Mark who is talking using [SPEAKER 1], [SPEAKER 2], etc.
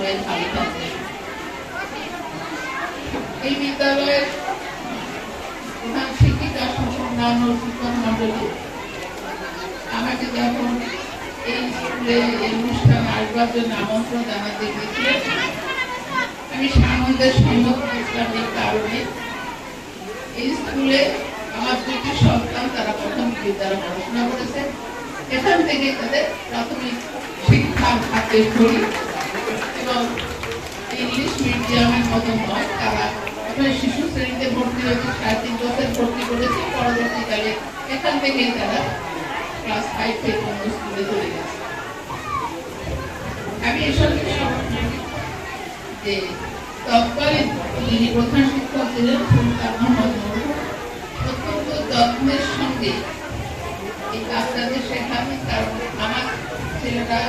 [SPEAKER 1] সবাই ভালো থাকবেন। এই বিদ্যালয়ের প্রধান শিক্ষিকা সহ অন্যান্য শিক্ষক মন্ডলী আমাকে যখন এই স্কুলে এই অনুষ্ঠানে আসবার জন্য আমন্ত্রণ জানাতে গিয়েছিলেন, আমি সানন্দের সম্মুখীন ইসলামের কারণে এই স্কুলে আমার দুটি সন্তান তারা প্রথম বিদ্যালয়ে পড়াশোনা করেছে। এখান থেকে তাদের প্রাথমিক শিক্ষার হাতে ধরি এবং ইংলিশ মিডিয়ামের মতো নয়, তারা শিশু শ্রেণীতে ভর্তি হয়েছে, 3.5 বছর ভর্তি করেছে। পরবর্তীকালে এখান থেকেই তারা ক্লাস 5 থেকে অন্য স্কুলে চলে গেছে। আমি এসব যে তৎকালীন যিনি প্রধান শিক্ষক ছিলেন সুলতান মোহাম্মদ মরহুম অত্যন্ত যত্নের সঙ্গে এই বাচ্চাদের শেখাতেন, কারণ আমার ছেলেরা